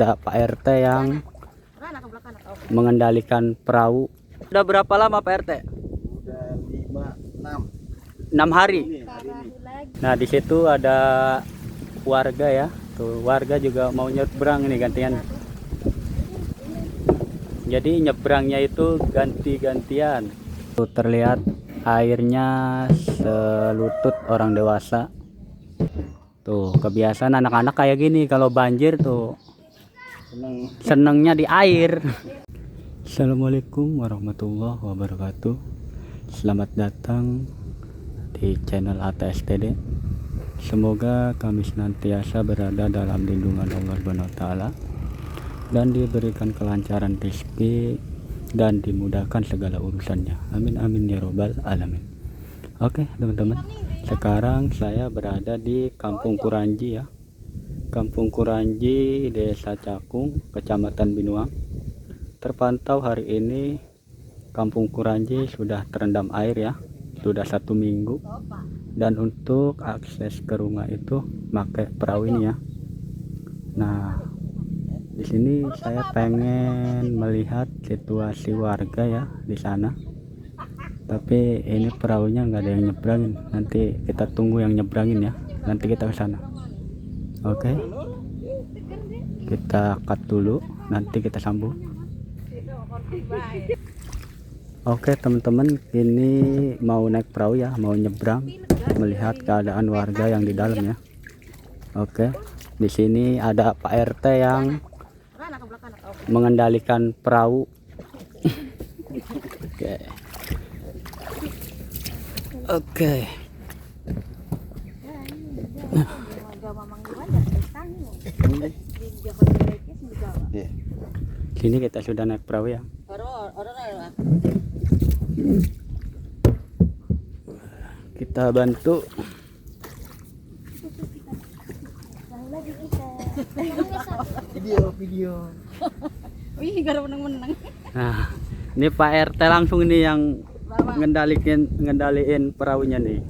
ada Pak RT yang mengendalikan perahu. Udah berapa lama Pak RT? Udah 6 hari. ini. Nah di situ ada warga ya, tuh warga juga mau nyebrang ini gantian. Jadi nyebrangnya itu ganti-gantian. Tuh terlihat airnya selutut orang dewasa. Tuh kebiasaan anak-anak kayak gini kalau banjir tuh senengnya di air. Assalamualaikum warahmatullahi wabarakatuh. Selamat datang di channel ATSTD. Semoga kami senantiasa berada dalam lindungan Allah Subhanahu wa taala dan diberikan kelancaran rezeki dan dimudahkan segala urusannya. Amin amin ya robbal alamin. Oke teman-teman, sekarang saya berada di Kampung Kuranji ya. Kampung Kuranji, Desa Cakung, Kecamatan Binuang. Terpantau hari ini Kampung Kuranji sudah terendam air ya, sudah 1 minggu. Dan untuk akses ke rumah itu pakai perahu ini ya. Nah, di sini saya pengen melihat situasi warga ya di sana. Tapi ini perahunya nggak ada yang nyebrangin. Nanti kita tunggu yang nyebrangin ya. Nanti kita ke sana. Oke. Kita cut dulu, nanti kita sambung. Oke teman-teman, ini mau naik perahu ya, mau nyebrang, melihat keadaan warga yang di dalam ya. Oke, di sini ada Pak RT yang mengendalikan perahu. Oke. Oke. Sini kita sudah naik perahu ya. Kita bantu. Video. Wih, gak ada menang-menang. Nah, ini Pak RT langsung ini yang ngendaliin perahunya nih.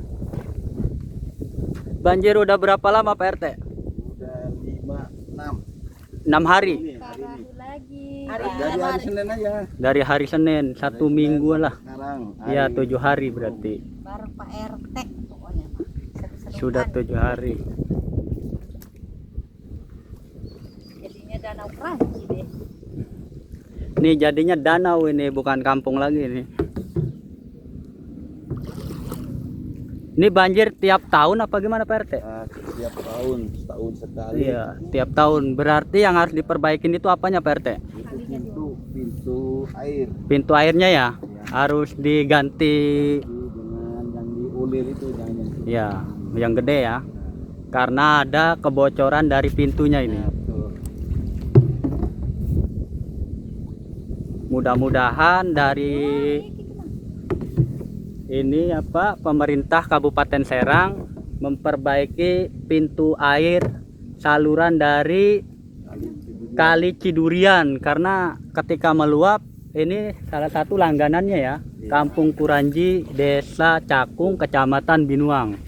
Banjir udah berapa lama Pak RT? Udah 6 hari. Dari hari Senin aja. Dari hari Senin, 1 minggu lah. Sekarang. Iya 7 hari berarti. Baru Pak RT pokoknya. Sudah 7 hari. Jadinya danau Kranji deh. Ini jadinya danau ini, bukan kampung lagi ini. Ini banjir tiap tahun apa gimana Pak RT? Setiap tahun, setahun sekali. Iya, tiap tahun. Berarti yang harus diperbaikin itu apanya Pak RT? Itu pintu air. Pintu airnya ya, harus diganti. Dengan yang diulir itu jangan. Ya, yang gede ya. Karena ada kebocoran dari pintunya ini. Mudah-mudahan dari ini apa pemerintah Kabupaten Serang memperbaiki pintu air saluran dari Kali Cidurian, karena ketika meluap ini salah satu langganannya ya, Kampung Kuranji, Desa Cakung, Kecamatan Binuang.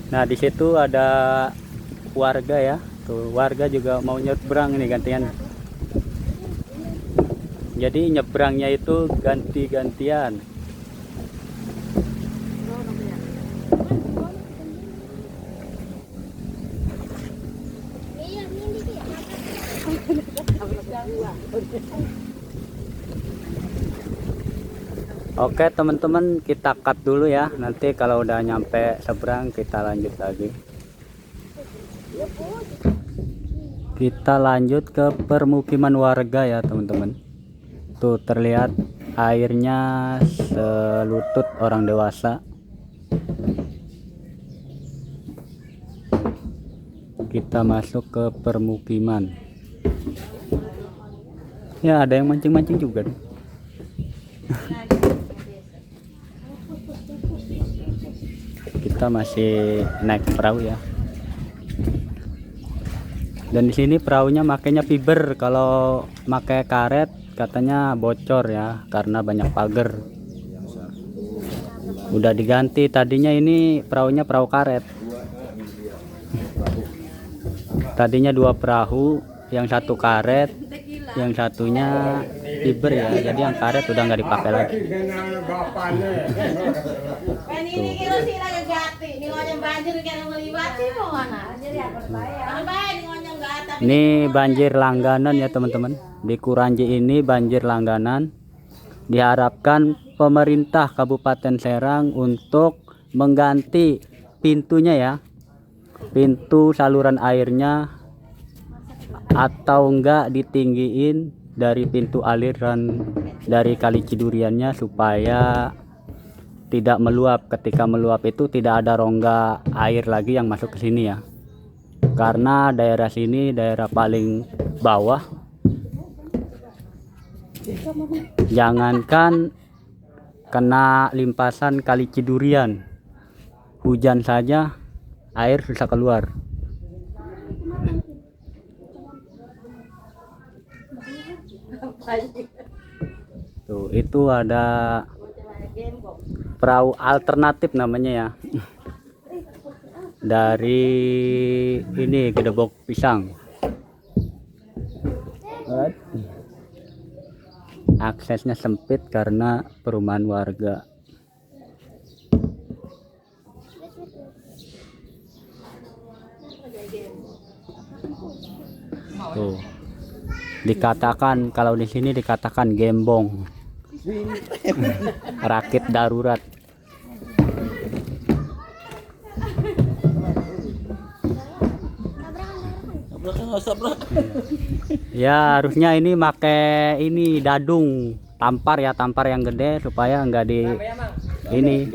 Nah di situ ada warga ya, tuh warga juga mau nyebrang ini gantian. Jadi nyebrangnya itu ganti-gantian. Oke teman-teman, kita cut dulu ya. Nanti kalau udah nyampe seberang kita lanjut lagi. Kita lanjut ke permukiman warga ya teman-teman. Tuh terlihat airnya selutut orang dewasa. Kita masuk ke permukiman. Ya ada yang mancing-mancing juga nih. Kita masih naik perahu ya. Dan di sini perahunya makainya fiber. Kalau pakai karet katanya bocor ya, karena banyak pagar. Udah diganti, tadinya ini perahunya perahu karet. Tadinya 2 perahu, yang satu karet, yang satunya fiber ya. Jadi yang karet udah nggak dipakai lagi. Ini kira sila gagati, ini ngonyong banjir kira melibati mau mana? Jadi apa saya? Ano ba ini ngonyong gata? Ini banjir langganan ya teman-teman. Di Kuranji ini banjir langganan. Diharapkan pemerintah Kabupaten Serang untuk mengganti pintunya ya. Pintu saluran airnya, atau enggak ditinggiin dari pintu aliran dari Kali Ciduriannya supaya tidak meluap. Ketika meluap itu tidak ada rongga air lagi yang masuk ke sini ya. Karena daerah sini daerah paling bawah. Jangankan kena limpasan Kali Cidurian, hujan saja air susah keluar. Tuh, itu ada perahu alternatif namanya ya. Dari ini Gedebok Pisang. Aksesnya sempit karena perumahan warga. Tuh. Dikatakan kalau di sini dikatakan gembong. Rakit darurat. Ya harusnya ini make ini dadung tampar ya, tampar yang gede supaya nggak di ini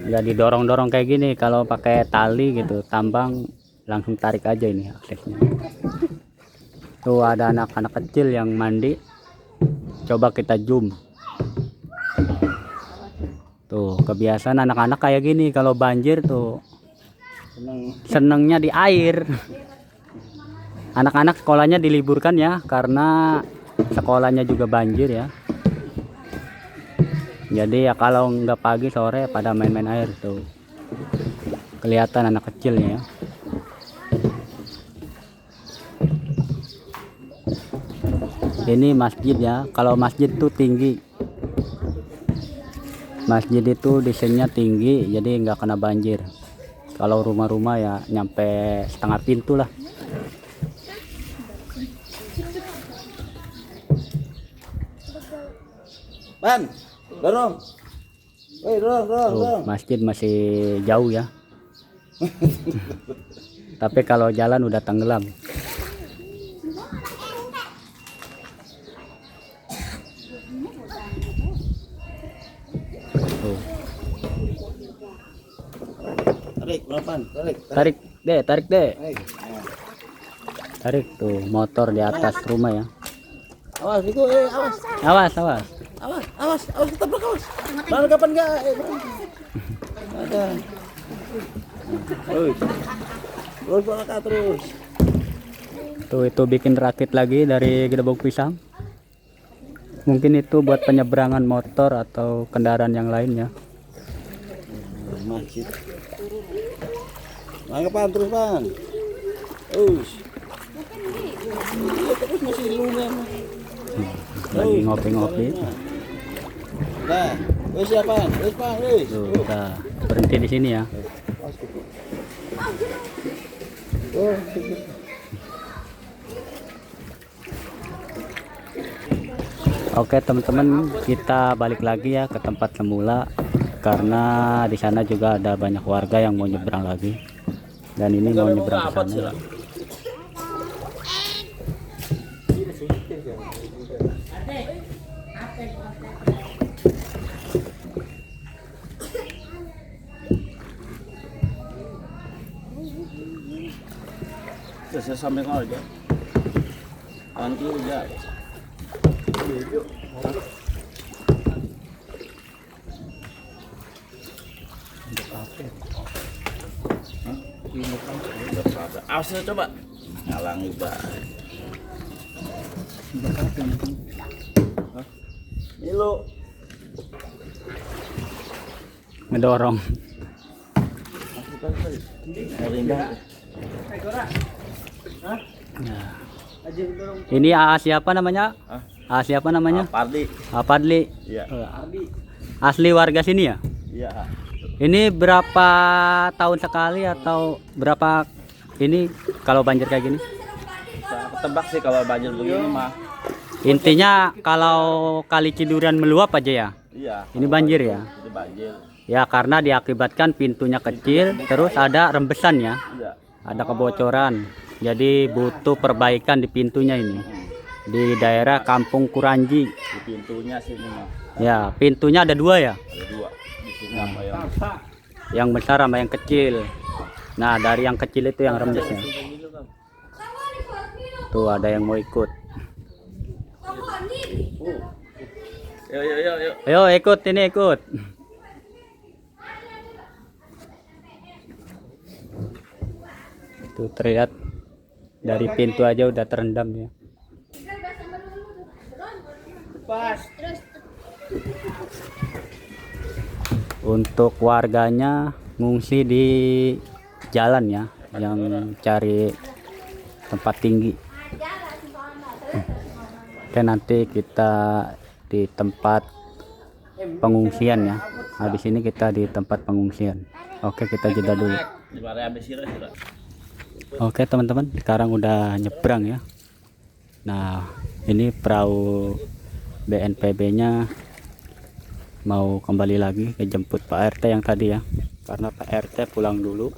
nggak didorong-dorong kayak gini. Kalau pakai tali gitu tambang langsung tarik aja ini aksesnya. Tuh ada anak-anak kecil yang mandi, coba kita zoom. Tuh kebiasaan anak-anak kayak gini kalau banjir tuh senengnya di air. Anak-anak sekolahnya diliburkan ya karena sekolahnya juga banjir ya. Jadi ya kalau nggak pagi sore pada main-main air tuh. Kelihatan anak kecilnya ya. Ini masjid ya. Kalau masjid tuh tinggi. Masjid itu desainnya tinggi jadi nggak kena banjir. Kalau rumah-rumah ya nyampe setengah pintu lah. Ban, dorong. Woi, dorong. Masjid masih jauh ya. Tapi kalau jalan udah tenggelam. Tuh. Tarik, Ban, tarik. Tarik deh, tarik deh. Tarik. Nah. Tarik tuh motor di atas rumah ya. Awas itu, awas. Awas, awas. Awas, ketabrak awas. Ban kapan enggak? Ada. Terus belakang terus. Tuh itu bikin rakit lagi dari Gedebok Pisang. Mungkin itu buat penyeberangan motor atau kendaraan yang lainnya. Masjid. Ban terus, Ban. Terus masih lumayan. Lagi ngopi-ngopi. Nah, wes siapa? Wes Pak, wes. Tuh, kita berhenti di sini ya. Oh, Oke teman-teman, kita balik lagi ya ke tempat semula karena di sana juga ada banyak warga yang mau nyebrang lagi. Dan ini mau nyebrang ke sana. saya sampai aja. Nanti udah. Awas coba. Ngalangi baik. Ini lo. ngedorong. Nah. Ini AA siapa namanya? Hah? AA siapa namanya? Pardi. Padli. Iya. Asli warga sini ya? Iya. Ini berapa tahun sekali atau berapa ini kalau banjir kayak gini? Aku tebak sih kalau banjir begini mah. Intinya kalau kali Cidurian meluap aja ya? Iya. Ini banjir ya? Ini banjir. Ya karena diakibatkan pintunya kecil, terus ada rembesan ya, Iya. ada kebocoran. Jadi butuh perbaikan di pintunya ini. Di daerah Kampung Kuranji. Di pintunya sini mah Ya, pintunya ada dua ya? ada dua. Di sini apa yang Yang besar sama yang kecil. Nah, dari yang kecil itu yang rembesnya. Tuh ada yang mau ikut. Yuk. Ayo ikut ini ikut. Tuh terlihat dari pintu aja udah terendam ya. Untuk warganya ngungsi di jalan ya, yang cari tempat tinggi. Oke, nanti kita di tempat pengungsian ya. Habis ini kita di tempat pengungsian. Oke, kita jeda dulu. Oke teman-teman, sekarang udah nyebrang ya. Nah, ini perahu BNPB-nya mau kembali lagi ke jemput Pak RT yang tadi ya, karena Pak RT pulang dulu.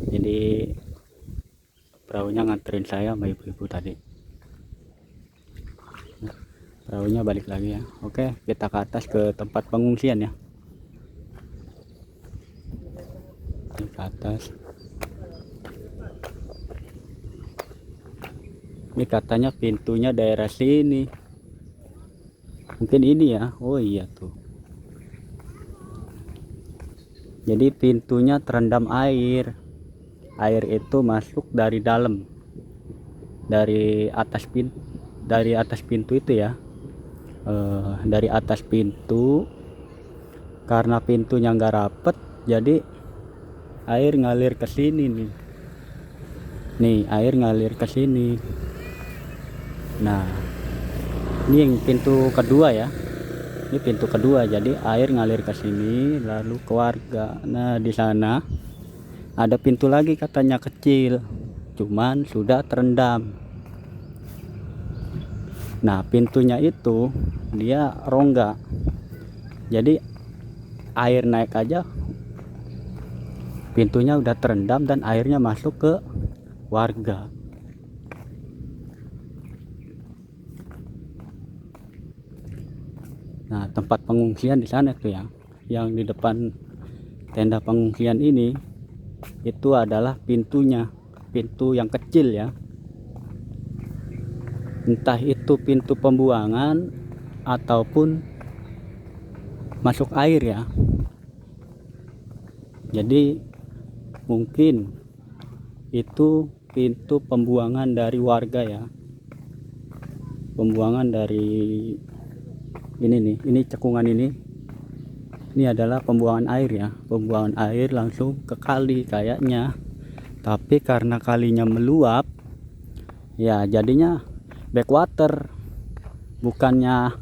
Jadi perahunya nganterin saya sama ibu-ibu tadi. Nah, perahunya balik lagi ya. Oke, kita ke atas ke tempat pengungsian ya. Ini ke atas. Ini katanya pintunya daerah sini. Mungkin ini ya. Oh iya tuh. Jadi pintunya terendam air. Air itu masuk dari dalam. Dari atas pintu itu ya. Dari atas pintu. Karena pintunya nggak rapet, jadi air ngalir ke sini nih. Nih, air ngalir ke sini. Nah, ini yang pintu kedua ya. Ini pintu kedua, jadi air ngalir ke sini lalu ke warga. Nah, di sana ada pintu lagi katanya kecil, cuman sudah terendam. Nah, pintunya itu dia rongga. Jadi air naik aja pintunya udah terendam dan airnya masuk ke warga. Nah, tempat pengungsian di sana tuh ya, yang di depan tenda pengungsian ini itu adalah pintunya, pintu yang kecil ya. Entah itu pintu pembuangan ataupun masuk air ya. Jadi mungkin itu pintu pembuangan dari warga ya. Pembuangan dari ini nih, ini cekungan ini adalah pembuangan air ya, pembuangan air langsung ke kali kayaknya. Tapi karena kalinya meluap ya, jadinya backwater, bukannya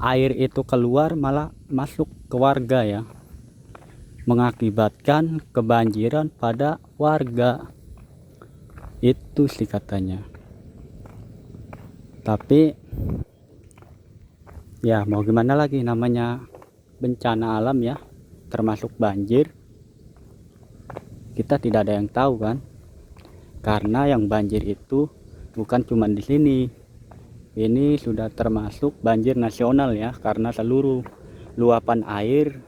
air itu keluar malah masuk ke warga ya, mengakibatkan kebanjiran pada warga. Itu sih katanya. Tapi ya mau gimana lagi, namanya bencana alam ya, termasuk banjir. Kita tidak ada yang tahu kan, karena yang banjir itu bukan cuma di sini. Ini sudah termasuk banjir nasional ya, karena seluruh luapan air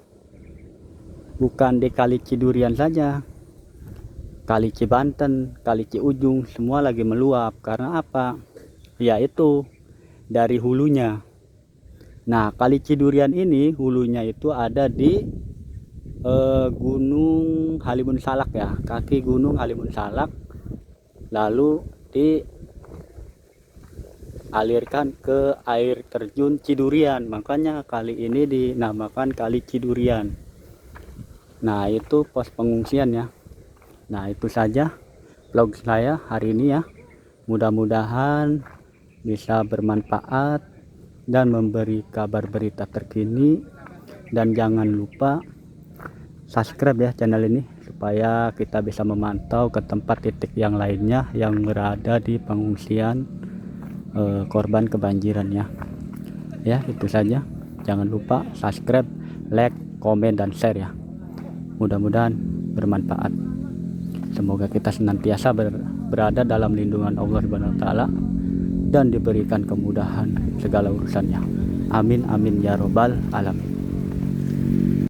bukan di Kali Cidurian saja, Kali Cibanten, Kali Ciujung semua lagi meluap. Karena apa? Ya itu dari hulunya. Nah, Kali Cidurian ini hulunya itu ada di Gunung Halimun Salak ya, kaki Gunung Halimun Salak, lalu dialirkan ke air terjun Cidurian. Makanya kali ini dinamakan Kali Cidurian. Nah itu pos pengungsian ya. Nah itu saja vlog saya hari ini ya. Mudah-mudahan bisa bermanfaat dan memberi kabar berita terkini. Dan jangan lupa subscribe ya channel ini supaya kita bisa memantau ke tempat titik yang lainnya yang berada di pengungsian korban kebanjiran ya. Ya itu saja. Jangan lupa subscribe, like, komen, dan share ya. Mudah-mudahan bermanfaat. Semoga kita senantiasa berada dalam lindungan Allah Subhanahu wa taala dan diberikan kemudahan segala urusannya. Amin amin ya robbal alamin.